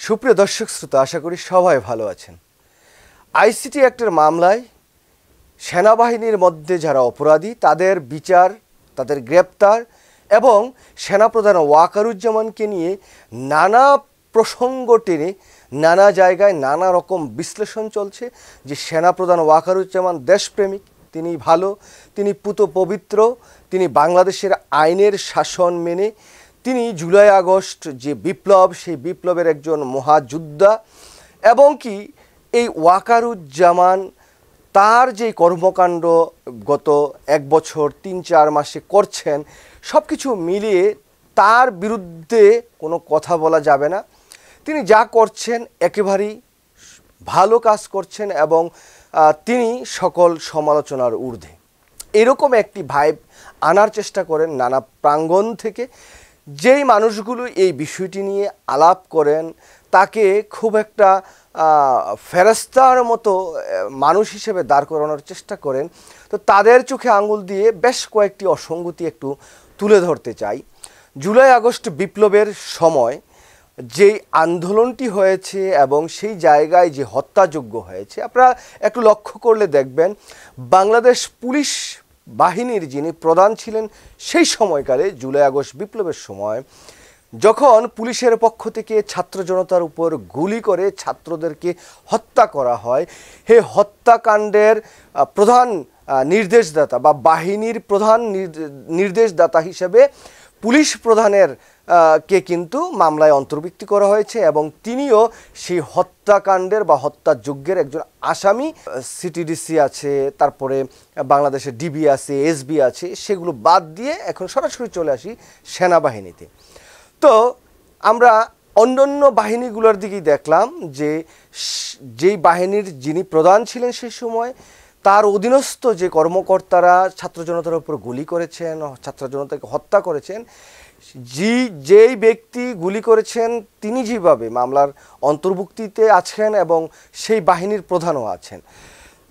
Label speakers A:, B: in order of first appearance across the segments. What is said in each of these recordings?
A: সুপ্রিয় দর্শক শ্রোতা, আশা করি সবাই ভালো আছেন। আইসিটি অ্যাক্টের মামলায় সেনাবাহিনীর মধ্যে যারা অপরাধী তাদের বিচার, তাদের গ্রেপ্তার এবং সেনাপ্রধান ওয়াকারুজ্জামানকে নিয়ে নানা প্রসঙ্গ টেনে নানা জায়গায় নানা রকম বিশ্লেষণ চলছে যে সেনাপ্রধান ওয়াকারুজ্জামান দেশপ্রেমিক, তিনি ভালো, তিনি পুত পবিত্র, তিনি বাংলাদেশের আইনের শাসন মেনে, তিনি জুলাই আগস্ট যে বিপ্লব, সেই বিপ্লবের একজন মহাযোদ্ধা এবং কি এই ওয়াকারুজ্জামান তার যে কর্মকাণ্ড গত 1 বছর 3-4 মাসে করছেন, সব কিছু মিলিয়ে তার বিরুদ্ধে কোনো কথা বলা যাবে না। তিনি যা করছেন একেবারেই ভালো কাজ করছেন এবং তিনি সকল সমালোচনার ঊর্ধ্বে। এরকম একটি ভাইব আনার চেষ্টা করেন নানা প্রাঙ্গণ থেকে। যেই মানুষগুলো এই বিষয়টি নিয়ে আলাপ করেন তাকে খুব একটা ফেরেশতার মতো মানুষ হিসেবে দাঁড় করানোর চেষ্টা করেন। তো তাদের চোখে আঙুল দিয়ে বেশ কয়েকটি অসঙ্গতি একটু তুলে ধরতে চাই। জুলাই আগস্ট বিপ্লবের সময় যেই আন্দোলনটি হয়েছে এবং সেই জায়গায় যে হত্যাযজ্ঞ হয়েছে, আপনারা একটু লক্ষ্য করলে দেখবেন বাংলাদেশ পুলিশ বাহিনীর যিনি প্রধান ছিলেন সেই সময়কালে জুলাই আগস্ট বিপ্লবের সময় যখন পুলিশের পক্ষ থেকে ছাত্র জনতার উপর গুলি করে ছাত্রদেরকে হত্যা করা হয়, এই হত্যাকাণ্ডের প্রধান নির্দেশদাতা বা বাহিনীর প্রধান নির্দেশদাতা হিসেবে পুলিশ প্রধানের কে কিন্তু মামলায় অন্তর্ভুক্ত করা হয়েছে এবং তিনিও সেই হত্যাকাণ্ডের বা হত্যাযজ্ঞের একজন আসামি। সিটিডিসি আছে, তারপরে বাংলাদেশের ডিবি আছে, এসবি আছে, সেগুলো বাদ দিয়ে এখন সরাসরি চলে আসি সেনাবাহিনীতে। তো আমরা অন্যান্য বাহিনীগুলোর দিকেই দেখলাম যে যেই বাহিনীর যিনি প্রধান ছিলেন সেই সময় তার অধীনস্থ যে কর্মকর্তারা ছাত্র জনতার উপর গুলি করেছেন, ছাত্র জনতাকে হত্যা করেছেন, যেই ব্যক্তি গুলি করেছেন তিনি যেভাবে মামলার অন্তর্ভুক্তিতে আছেন এবং সেই বাহিনীর প্রধানও আছেন।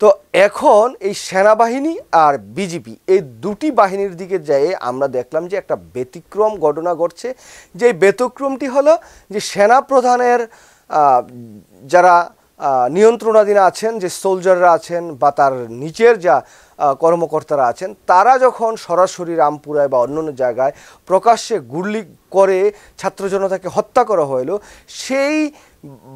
A: তো এখন এই সেনাবাহিনী আর বিজিবি এই দুটি বাহিনীর দিকে যেয়ে আমরা দেখলাম যে একটা ব্যতিক্রম ঘটনা ঘটছে। যে ব্যতিক্রমটি হলো যে সেনাপ্রধানের যারা নিয়ন্ত্রণাধীন আছেন, যে সোলজাররা আছেন বা তার নিচের যা কর্মকর্তারা আছেন, তারা যখন সরাসরি রামপুরায় বা অন্যান্য জায়গায় প্রকাশ্যে গুলি করে ছাত্র জনতাকে হত্যা করা হইল, সেই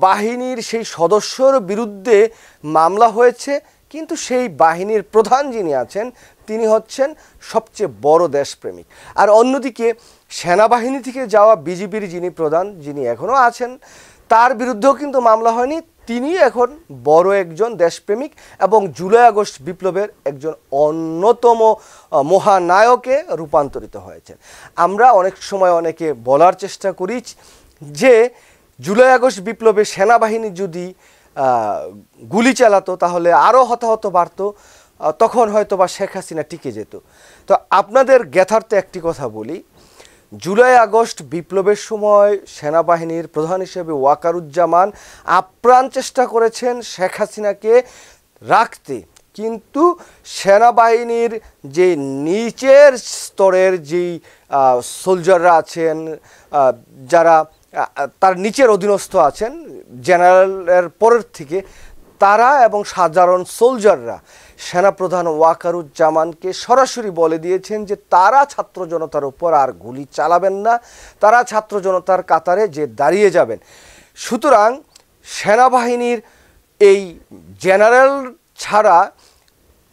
A: বাহিনীর সেই সদস্যর বিরুদ্ধে মামলা হয়েছে, কিন্তু সেই বাহিনীর প্রধান যিনি আছেন তিনি হচ্ছেন সবচেয়ে বড় দেশপ্রেমিক। আর অন্যদিকে সেনাবাহিনী থেকে যাওয়া বিজিবির যিনি প্রধান, যিনি এখনও আছেন, তার বিরুদ্ধেও কিন্তু মামলা হয়নি, তিনি এখন বড় একজন দেশপ্রেমিক এবং জুলাই আগস্ট বিপ্লবের একজন অন্যতম মহানায়কে রূপান্তরিত হয়েছেন। আমরা অনেক সময় অনেকে বলার চেষ্টা করি যে জুলাই আগস্ট বিপ্লবে সেনাবাহিনী যদি গুলি চালাতো তাহলে আরও হতাহত বাড়তো, তখন হয়তো বা শেখ হাসিনা টিকে যেত। তো আপনাদের জ্ঞাতার্থে একটি কথা বলি, জুলাই আগস্ট বিপ্লবের সময় সেনাবাহিনীর প্রধান হিসেবে ওয়াকারুজ্জামান আপ্রাণ চেষ্টা করেছেন শেখ হাসিনাকে রাখতে, কিন্তু সেনাবাহিনীর যে নিচের স্তরের যেই সোলজাররা আছেন, যারা তার নিচের অধীনস্থ আছেন জেনারেলের পরের থেকে, তারা এবং সাধারণ সোলজাররা সেনাপ্রধান ওয়াকারুজ্জামানকে সরাসরি বলে দিয়েছেন যে তারা ছাত্র জনতার উপর আর গুলি চালাবেন না, তারা ছাত্র জনতার কাতারে যে দাঁড়িয়ে যাবেন। সুতরাং সেনাবাহিনীর এই জেনারেল ছাড়া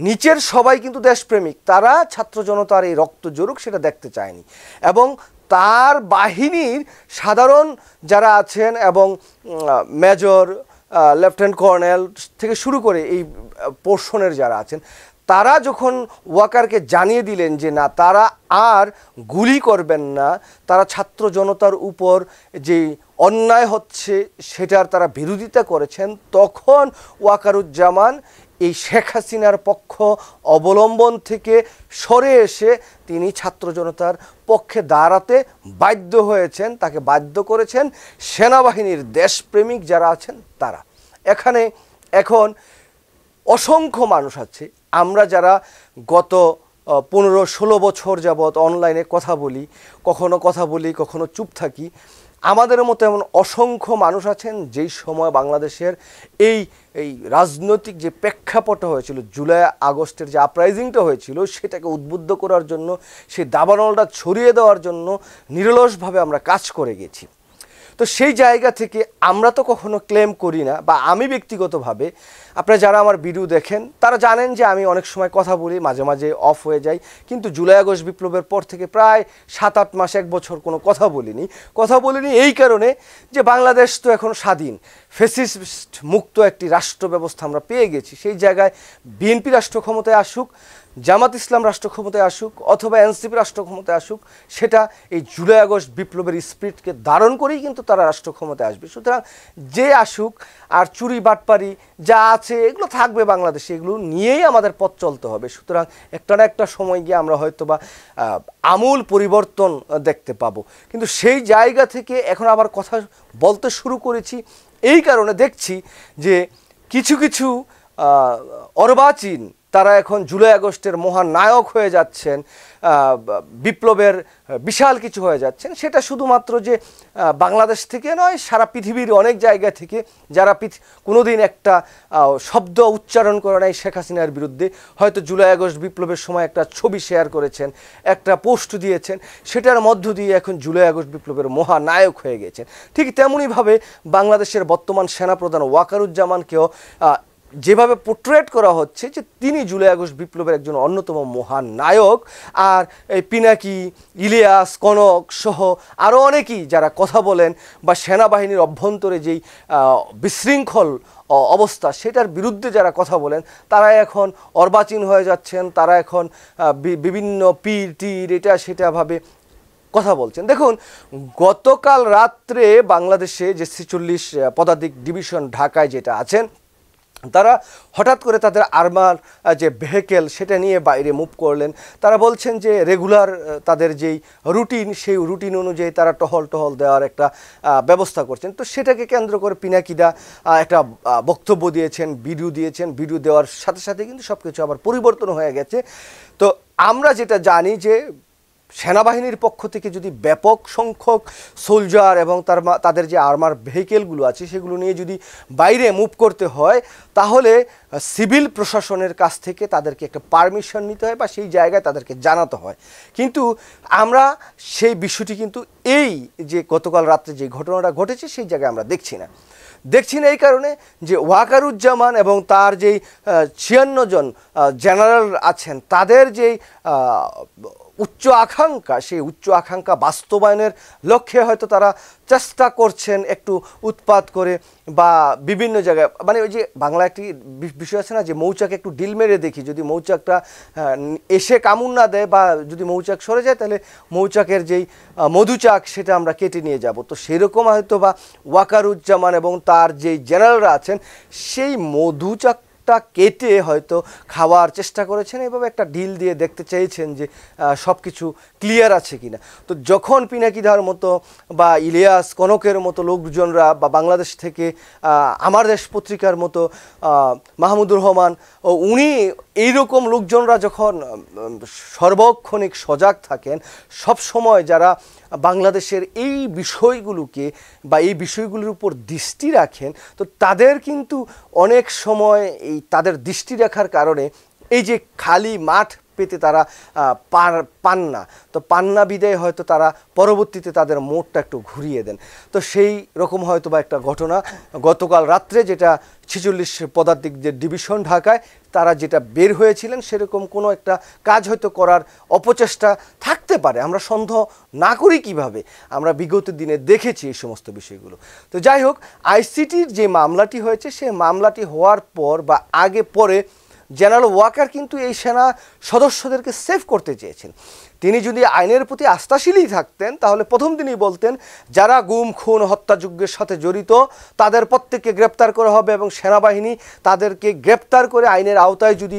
A: নিচের সবাই কিন্তু দেশপ্রেমিক, তারা ছাত্র জনতার এই রক্ত জরুক সেটা দেখতে চায়নি এবং তার বাহিনীর সাধারণ যারা আছেন এবং মেজর, লেফটেন্যান্ট কর্নেল থেকে শুরু করে এই পোর্শনের যারা আছেন, তারা যখন ওয়াকারকে জানিয়ে দিলেন যে না, তারা আর গুলি করবেন না, তারা ছাত্র জনতার উপর যে অন্যায় হচ্ছে সেটার তারা বিরোধিতা করেছেন, তখন ওয়াকারুজ্জামান এই শেখ হাসিনার পক্ষ অবলম্বন থেকে সরে এসে তিনি ছাত্র জনতার পক্ষে দাঁড়াতে বাধ্য হয়েছেন, তাকে বাধ্য করেছেন সেনাবাহিনীর দেশপ্রেমিক যারা আছেন তারা। এখানে এখন অসংখ্য মানুষ আছে, আমরা যারা গত 15-16 বছর যাবৎ অনলাইনে কথা বলি, কখনো চুপ থাকি, আমাদের মতো এমন অসংখ্য মানুষ আছেন যেই সময় বাংলাদেশের এই এই রাজনৈতিক যে প্রেক্ষাপট হয়েছিল, জুলাই আগস্টের যে আপরাইজিংটা হয়েছিল, সেটাকে উদ্বুদ্ধ করার জন্য, সেই দাবানলটা ছড়িয়ে দেওয়ার জন্য নিরলসভাবে আমরা কাজ করে গেছি। তো সেই জায়গা থেকে আমরা তো কখনো ক্লেম করি না, বা আমি ব্যক্তিগতভাবে, আপনারা যারা আমার ভিডিও দেখেন তারা জানেন যে আমি অনেক সময় কথা বলি, মাঝে মাঝে অফ হয়ে যাই, কিন্তু জুলাই আগস্ট বিপ্লবের পর থেকে প্রায় 7-8 মাস, 1 বছর কোনো কথা বলিনি এই কারণে যে বাংলাদেশ তো এখন স্বাধীন, ফ্যাসিস্ট মুক্ত একটি রাষ্ট্র ব্যবস্থা আমরা পেয়ে গেছি। সেই জায়গায় বিএনপি রাষ্ট্র ক্ষমতায় আসুক, জামাত ইসলাম রাষ্ট্র ক্ষমতায় আসুক, অথবা এনসিপি রাষ্ট্র ক্ষমতায় আসুক, সেটা এই জুলাই আগস্ট বিপ্লবের স্পিরিটকে ধারণ করেই কিন্তু তারা রাষ্ট্র ক্ষমতায় আসবে। সুতরাং যে আসুক, আর চুরি বাটপারি যা আছে এগুলো থাকবে বাংলাদেশে, এগুলো নিয়েই আমাদের পথ চলতে হবে। সুতরাং একটা না একটা সময় গিয়ে আমরা হয়তো বা আমূল পরিবর্তন দেখতে পাবো। কিন্তু সেই জায়গা থেকে এখন আবার কথা বলতে শুরু করেছি এই কারণে, দেখছি যে কিছু কিছু অর্বাচীন তারা এখন জুলাই আগস্টের মহান নায়ক হয়ে যাচ্ছেন, বিপ্লবের বিশাল কিছু হয়ে যাচ্ছেন। সেটা শুধুমাত্র যে বাংলাদেশ থেকে নয়, সারা পৃথিবীর অনেক জায়গা থেকে, যারা কোনোদিন একটা শব্দ উচ্চারণ করে নাই শেখ হাসিনার বিরুদ্ধে, হয়তো জুলাই আগস্ট বিপ্লবের সময় একটা ছবি শেয়ার করেছেন, একটা পোস্ট দিয়েছেন, সেটার মধ্য দিয়ে এখন জুলাই আগস্ট বিপ্লবের মহানায়ক হয়ে গেছেন। ঠিক তেমনইভাবে বাংলাদেশের বর্তমান সেনাপ্রধান ওয়াকারুজ্জামানকেও যেভাবে পোর্ট্রেট করা হচ্ছে যে তিনি জুলাই আগস্ট বিপ্লবের একজন অন্যতম মহান নায়ক, আর এই পিনাকি, ইলিয়াস, কনক সহ আরও অনেকেই যারা কথা বলেন, বা সেনাবাহিনীর অভ্যন্তরে যেই বিশৃঙ্খল অবস্থা সেটার বিরুদ্ধে যারা কথা বলেন, তারা এখন অর্বাচীন হয়ে যাচ্ছেন, তারা এখন বিভিন্ন পীর টির এটা সেটাভাবে কথা বলছেন। দেখুন, গতকাল রাত্রে বাংলাদেশে যে 46 পদাতিক ডিভিশন ঢাকায় যেটা আছেন, তারা হঠাৎ করে তাদের আর্মার যে ভেহিকেল সেটা নিয়ে বাইরে মুভ করলেন। তারা বলছেন যে রেগুলার তাদের যেই রুটিন, সেই রুটিন অনুযায়ী তারা টহল দেওয়ার একটা ব্যবস্থা করছেন। তো সেটাকে কেন্দ্র করে পিনাকিদা একটা বক্তব্য দিয়েছেন, ভিডিও দেওয়ার সাথে সাথে কিন্তু সব কিছু আবার পরিবর্তন হয়ে গেছে। তো আমরা যেটা জানি যে সেনাবাহিনীর পক্ষ থেকে যদি ব্যাপক সংখ্যক সোলজার এবং তাদের যে আর্মার ভেহিকেলগুলো আছে সেগুলো নিয়ে যদি বাইরে মুভ করতে হয়, তাহলে সিভিল প্রশাসনের কাছ থেকে তাদেরকে একটা পারমিশন নিতে হয়, বা সেই জায়গায় তাদেরকে জানাতে হয়। কিন্তু আমরা সেই বিষয়টি কিন্তু এই যে গতকাল রাত্রে যে ঘটনাটা ঘটেছে সেই জায়গায় আমরা দেখছি না এই কারণে যে ওয়াকারুজ্জামান এবং তার যেই 56 জন জেনারেল আছেন, তাদের যেই উচ্চ আকাঙ্ক্ষা, সেই উচ্চ আকাঙ্ক্ষা বাস্তবায়নের লক্ষ্যে হয়তো তারা চেষ্টা করছেন একটু উৎপাত করে, বা বিভিন্ন জায়গায়, মানে ওই যে বাংলা একটি বিষয় আছে না, যে মৌচাক একটু ডিল মেরে দেখি, যদি মৌচাকটা এসে কামড় না দেয়, বা যদি মৌচাক সরে যায়, তাহলে মৌচাকের যেই মধুচাক সেটা আমরা কেটে নিয়ে যাব। তো সেরকম হয়তো বা ওয়াকারুজ্জামান এবং তার যেই জেনারেলরা আছেন, সেই মধুচাক কেটে হয়তো খাওয়ার চেষ্টা করেছেন, এভাবে একটা ডিল দিয়ে দেখতে চেয়েছেন যে সব কিছু ক্লিয়ার আছে কিনা। তো যখন পিনাকিদার মতো বা ইলিয়াস, কনকের মতো লোকজনরা, বা বাংলাদেশ থেকে আমার দেশ পত্রিকার মতো মাহমুদুর রহমান ও উনি এইরকম লোকজনরা যখন সর্বক্ষণিক সজাগ থাকেন, সব সময় যারা বাংলাদেশের এই বিষয়গুলোকে বা এই বিষয়গুলোর উপর দৃষ্টি রাখেন, তো তাদের কিন্তু অনেক সময় এই তাদের দৃষ্টি রাখার কারণে এই যে খালি মাঠ পেতে তারা পান না বিদায় হয়তো তারা পরবর্তীতে তাদের মোড়টা একটু ঘুরিয়ে দেন। তো সেই রকম হয়তো বা একটা ঘটনা গতকাল রাত্রে, যেটা 46 পদাতিক যে ডিভিশন ঢাকায় তারা যেটা বের হয়েছিলেন, সেরকম কোনো একটা কাজ হয়তো করার অপচেষ্টা থাকতে পারে। আমরা সন্দেহ না করি কিভাবে, আমরা বিগত দিনে দেখেছি এই সমস্ত বিষয়গুলো। তো যাই হোক, আইসিটির যে মামলাটি হয়েছে, সেই মামলাটি হওয়ার পর বা আগে পরে জেনারেল ওয়াকার কিন্তু এই সেনা সদস্যদেরকে সেভ করতে চেয়েছেন। তিনি যদি আইনের প্রতি আস্থাশীলই থাকতেন, তাহলে প্রথম দিনই বলতেন যারা গুম, খুন, হত্যাযজ্ঞের সাথে জড়িত তাদের প্রত্যেককে গ্রেপ্তার করা হবে, এবং সেনাবাহিনী তাদেরকে গ্রেপ্তার করে আইনের আওতায় যদি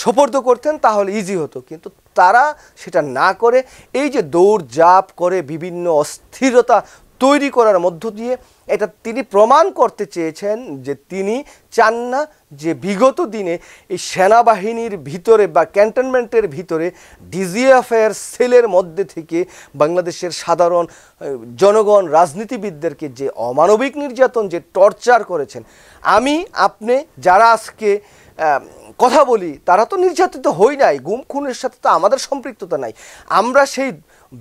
A: সোপর্দ করতেন তাহলে ইজি হতো। কিন্তু তারা সেটা না করে এই যে দৌড়ঝাঁপ করে বিভিন্ন অস্থিরতা তৈরি করার মধ্য দিয়ে এটা তিনি প্রমাণ করতে চেয়েছেন যে তিনি চান না যে বিগত দিনে এই সেনাবাহিনীর ভিতরে বা ক্যান্টনমেন্টের ভিতরে ডিজিএফের সেলের মধ্যে থেকে বাংলাদেশের সাধারণ জনগণ রাজনীতিবিদদেরকে যে অমানবিক নির্যাতন, যে টর্চার করেছেন, আমি আপনি যারা আজকে কথা বলি তারা তো নির্যাতিত হই নাই, গুম খুনের সাথে তো আমাদের সম্পৃক্ততা নাই। আমরা সেই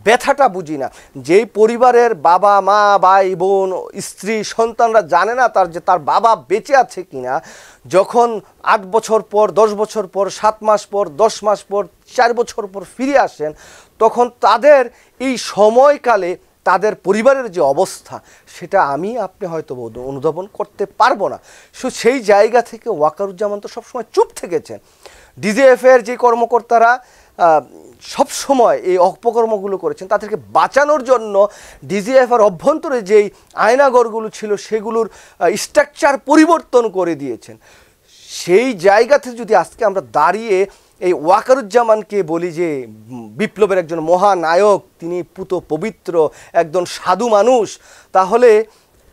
A: ব্যথাটা বুঝি না। যেই পরিবারের বাবা মা ভাই বোন স্ত্রী সন্তানরা জানে না তার বাবা বেঁচে আছে কিনা, যখন 8 বছর পর 10 বছর পর 7 মাস পর 10 মাস পর 4 বছর পর ফিরে আসেন, তখন তাদের এই সময়কালে তাদের পরিবারের যে অবস্থা সেটা আমি আপনি হয়তো অনুধাবন করতে পারবো না। সেই জায়গা থেকে ওয়াকারুজ্জামান তো সবসময় চুপ থেকেছেন। ডিজিএফের যে কর্মকর্তারা সবসময় এই অপকর্মগুলো করেছেন, তাদেরকে বাঁচানোর জন্য ডিজিএফের অভ্যন্তরে যেই আয়নাগরগুলো ছিল সেগুলোর স্ট্রাকচার পরিবর্তন করে দিয়েছেন। সেই জায়গাতে যদি আজকে আমরা দাঁড়িয়ে এই ওয়াকারুজ্জামানকে বলি যে বিপ্লবের একজন মহানায়ক, তিনি পুত পবিত্র একজন সাধু মানুষ, তাহলে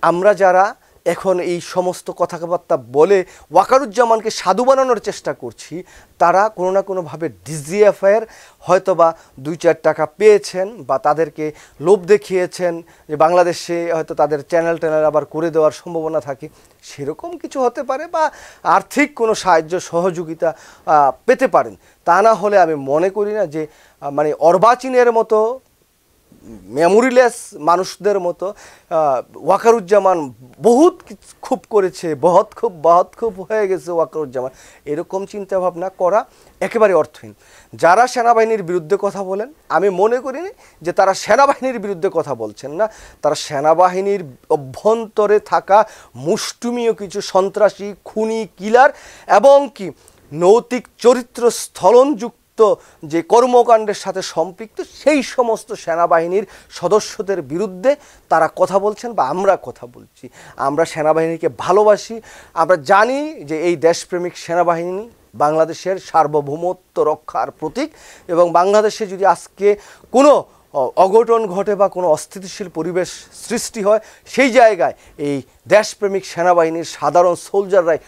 A: আমরা যারা এখন এই সমস্ত কথাবার্তা বলে ওয়াকারুজ্জামানকে সাধু বানানোর চেষ্টা করছি, তারা কোনো না কোনোভাবে ডিজিএফের হয়তোবা 2-4 টাকা পেয়েছেন বা তাদেরকে লোভ দেখিয়েছেন যে বাংলাদেশে হয়তো তাদের চ্যানেল আবার করে দেওয়ার সম্ভাবনা থাকে, সেরকম কিছু হতে পারে, বা আর্থিক কোনো সাহায্য সহযোগিতা পেতে পারেন। তা না হলে আমি মনে করি না যে মানে অর্বাচীনের মতো মেমোরিলেস মানুষদের মতো ওয়াকারুজ্জামান বহুত খুব করেছে, বহুত খুব হয়ে গেছে ওয়াকারুজ্জামান, এরকম চিন্তাভাবনা করা একেবারে অর্থহীন। যারা সেনাবাহিনীর বিরুদ্ধে কথা বলেন, আমি মনে করি যে তারা সেনাবাহিনীর বিরুদ্ধে কথা বলছেন না, তারা সেনাবাহিনীর অভ্যন্তরে থাকা মুষ্টিমেয় কিছু সন্ত্রাসী, খুনি, কিলার এবং কি নৈতিক চরিত্র স্থলনযুক্ত যে কর্মকাণ্ডের সাথে সম্পৃক্ত সেই সমস্ত সেনাবাহিনীর সদস্যদের বিরুদ্ধে তারা কথা বলছেন বা আমরা কথা বলছি। আমরা সেনাবাহিনীকে ভালোবাসি, আমরা জানি যে এই দেশপ্রেমিক সেনাবাহিনী বাংলাদেশের সার্বভৌমত্ব রক্ষার প্রতীক, এবং বাংলাদেশে যদি আজকে কোনো অঘটন ঘটে বা কোনো অস্থিতিশীল পরিবেশ সৃষ্টি হয়, সেই জায়গায় এই দেশপ্রেমিক সেনাবাহিনীর সাধারণ সোলজাররাই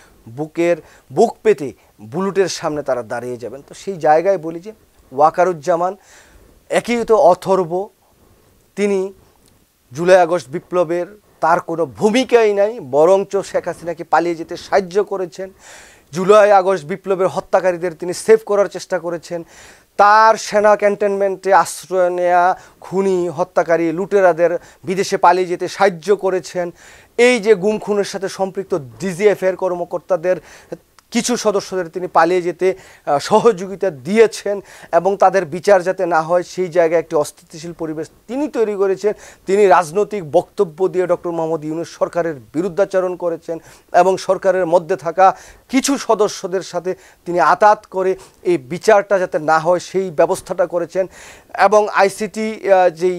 A: বুক পেতে বুলেটের সামনে তারা দাঁড়িয়ে যাবেন। তো সেই জায়গায় বলি যে ওয়াকারুজ্জামান একই তো অথর্ব, তিনি জুলাই আগস্ট বিপ্লবের তার কোনো ভূমিকাই নাই, বরঞ্চ শেখ হাসিনাকে পালিয়ে যেতে সাহায্য করেছেন। জুলাই আগস্ট বিপ্লবের হত্যাকারীদের তিনি সেভ করার চেষ্টা করেছেন। তার সেনা ক্যান্টনমেন্টে আশ্রয় নেয়া খুনি, হত্যাকারী, লুটেরাদের বিদেশে পালিয়ে যেতে সাহায্য করেছেন। এই যে গুম খুনের সাথে সম্পৃক্ত ডিজিএফের কর্মকর্তাদের কিছু সদস্যদের তিনি পালিয়ে যেতে সহযোগিতা দিয়েছেন এবং তাদের বিচার যাতে না হয় সেই জায়গায় একটি অস্থিতিশীল পরিবেশ তিনি তৈরি করেছেন। তিনি রাজনৈতিক বক্তব্য দিয়ে ডক্টর মোহাম্মদ ইউনূস সরকারের বিরুদ্ধাচরণ করেছেন এবং সরকারের মধ্যে থাকা কিছু সদস্যদের সাথে তিনি আতাত করে এই বিচারটা যাতে না হয় সেই ব্যবস্থাটা করেছেন। এবং আইসিটি যেই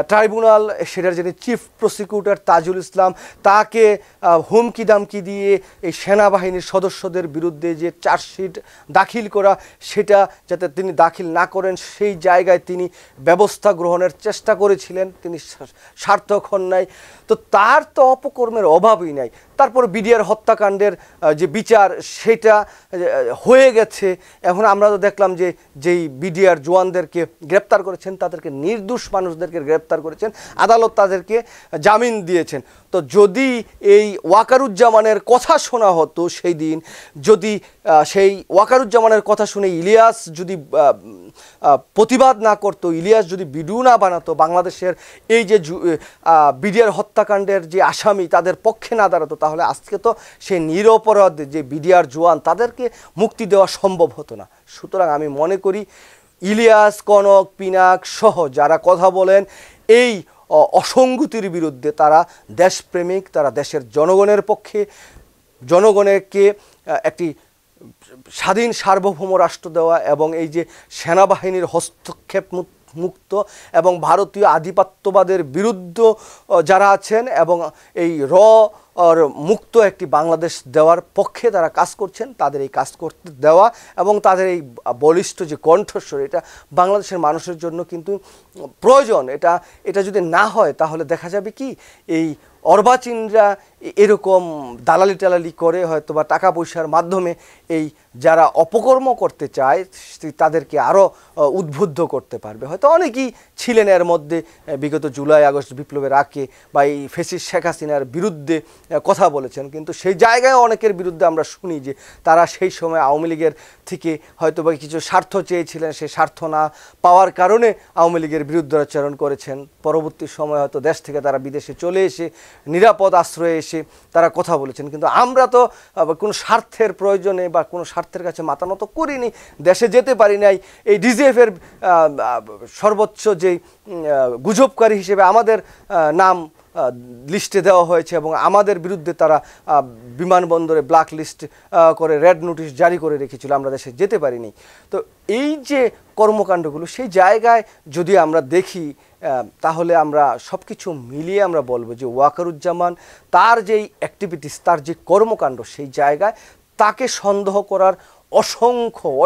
A: ট্রাইব্যুনাল, সেটার যিনি চিফ প্রসিকিউটর তাজুল ইসলাম, তাকে হুমকি দামকি দিয়ে এই সেনাবাহিনীর সদস্যদের বিরুদ্ধে যে চার্জশিট দাখিল করা, সেটা যাতে তিনি দাখিল না করেন সেই জায়গায় তিনি ব্যবস্থা গ্রহণের চেষ্টা করেছিলেন, তিনি সার্থক হন নাই। তো তার তো অপকর্মের অভাবই নাই। তারপর বিডিআর হত্যাকাণ্ডের যে বিচার সেটা হয়ে গেছে। এখন আমরা তো দেখলাম যে যেই বিডিআর জওয়ানদেরকে গ্রেপ্তার করেছেন তাদেরকে নির্দোষ মানুষদেরকে গ্রেপ্তার করেছেন, আদালত তাদেরকে জামিন দিয়েছেন। তো যদি এই ওয়াকারুজ্জামানের কথা শোনা হতো সেই দিন, যদি সেই ওয়াকারুজ্জামানের কথা শুনে ইলিয়াস যদি প্রতিবাদ না করতো, ইলিয়াস যদি ভিডিও না বানাতো, বাংলাদেশের এই যে বিডিআর হত্যাকাণ্ডের যে আসামি তাদের পক্ষে না দাঁড়াতো, তাহলে আজকে তো সেই নিরপরাধ যে বিডিআর জওয়ান তাদেরকে মুক্তি দেওয়া সম্ভব হতো না। সুতরাং আমি মনে করি ইলিয়াস, কনক, পিনাক সহ যারা কথা বলেন এই অসঙ্গতির বিরুদ্ধে, তারা দেশপ্রেমিক, তারা দেশের জনগণের পক্ষে, জনগণকে একটি স্বাধীন সার্বভৌম রাষ্ট্র দেওয়া এবং এই যে সেনাবাহিনীর হস্তক্ষেপ মুক্ত এবং ভারতীয় আধিপত্যবাদের বিরুদ্ধে যারা আছেন এবং এই আর মুক্ত একটি বাংলাদেশ দেওয়ার পক্ষে তারা কাজ করছেন। তাদের এই কাজ করতে দেওয়া এবং তাদের এই বলিষ্ঠ যে কণ্ঠস্বর, এটা বাংলাদেশের মানুষের জন্য কিন্তু প্রয়োজন। এটা যদি না হয় তাহলে দেখা যাবে কি এই অর্বাচীনরা এরকম দালালি টালালি করে হয়তো বা টাকা পয়সার মাধ্যমে এই যারা অপকর্ম করতে চায় তাদেরকে আরও উদ্বুদ্ধ করতে পারবে। হয়তো অনেকেই ছিলেন এর মধ্যে বিগত জুলাই আগস্ট বিপ্লবের আগে বা এই ফ্যাসিস্ট শেখ হাসিনার বিরুদ্ধে কথা বলেছেন, কিন্তু সেই জায়গায় অনেকের বিরুদ্ধে আমরা শুনি যে তারা সেই সময় আওয়ামী লীগের থেকে হয়তো বা কিছু স্বার্থ চেয়েছিলেন, সেই স্বার্থ না পাওয়ার কারণে আওয়ামী লীগের বিরুদ্ধাচরণ করেছেন। পরবর্তী সময় হয়তো দেশ থেকে তারা বিদেশে চলে এসে নিরাপদ আশ্রয়ে এসে তারা কথা বলেছেন। কিন্তু আমরা তো কোনো স্বার্থের প্রয়োজনে বা কোনো স্বার্থের কাছে মাথা নত করিনি, দেশে যেতে পারি নাই। এই ডিজিএফের সর্বোচ্চ যে গুজবকারী হিসেবে আমাদের নাম লিস্টে দেওয়া হয়েছে এবং আমাদের বিরুদ্ধে তারা বিমানবন্দরে ব্ল্যাক লিস্ট করে রেড নোটিশ জারি করে রেখেছিল, আমরা দেশে যেতে পারিনি। তো এই যে কর্মকাণ্ডগুলো সেই জায়গায় যদি আমরা দেখি তাহলে আমরা সব কিছু মিলিয়ে আমরা বলবো যে ওয়াকারুজ্জামান তার যেই অ্যাক্টিভিটিস, তার যে কর্মকাণ্ড, সেই জায়গায় তাকে সন্দেহ করার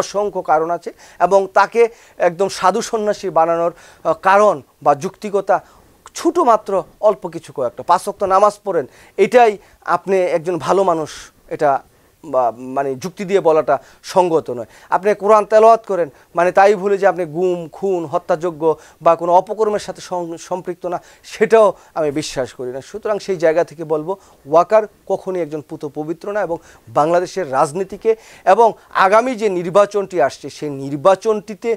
A: অসংখ্য কারণ আছে এবং তাকে একদম সাধু সন্ন্যাসী বানানোর কারণ বা যুক্তিকতা ছোটো মাত্র অল্প কিছু কয়েকটা 5 ওয়াক্ত নামাজ পড়েন, এটাই আপনি একজন ভালো মানুষ, এটা মানে যুক্তি দিয়ে বলাটা সঙ্গত নয়। আপনি কোরআন তেলাওয়াত করেন মানে তাই ভুলে যে আপনি গুম খুন হত্যাযোগ্য বা কোনো অপকর্মের সাথে সম্পৃক্ত না, সেটাও আমি বিশ্বাস করি না। সুতরাং সেই জায়গা থেকে বলবো ওয়াকার কখনই একজন পুত পবিত্র না এবং বাংলাদেশের রাজনীতিকে এবং আগামী যে নির্বাচনটি আসছে সেই নির্বাচনটিতে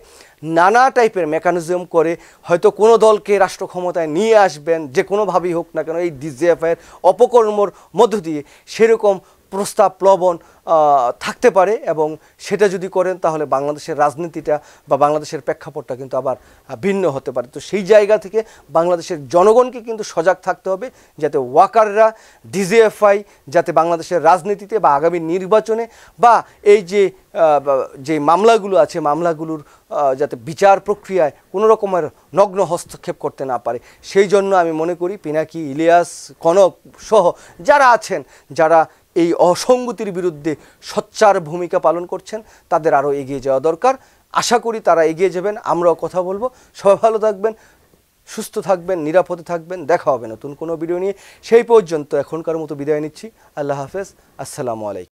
A: নানা টাইপের মেকানিজম করে হয়তো কোনো দলকে রাষ্ট্র ক্ষমতায় নিয়ে আসবেন, যে কোনোভাবেই হোক না কেন এই ডিজিএফআইয়ের অপকর্মর মধ্য দিয়ে সেরকম প্রস্তাব প্লবন থাকতে পারে এবং সেটা যদি করেন তাহলে বাংলাদেশের রাজনীতিটা বা বাংলাদেশের প্রেক্ষাপটটা কিন্তু আবার ভিন্ন হতে পারে। তো সেই জায়গা থেকে বাংলাদেশের জনগণকে কিন্তু সজাগ থাকতে হবে যাতে ওয়াকাররা ডিজিএফআই যাতে বাংলাদেশের রাজনীতিতে বা আগামী নির্বাচনে বা এই যে মামলাগুলো আছে মামলাগুলোর যাতে বিচার প্রক্রিয়ায় কোনো রকমের নগ্ন হস্তক্ষেপ করতে না পারে। সেই জন্য আমি মনে করি পিনাকি, ইলিয়াস, কনক সহ যারা আছেন, যারা এই অসঙ্গতির বিরুদ্ধে সোচ্চার ভূমিকা পালন করছেন, তাদের আরও এগিয়ে যাওয়া দরকার। আশা করি তারা এগিয়ে যাবেন, আমরাও কথা বলবো। সবাই ভালো থাকবেন, সুস্থ থাকবেন, নিরাপদে থাকবেন। দেখা হবে নতুন কোনো ভিডিও নিয়ে। সেই পর্যন্ত এখনকার মতো বিদায় নিচ্ছি। আল্লাহ হাফেজ, আসসালামু আলাইকুম।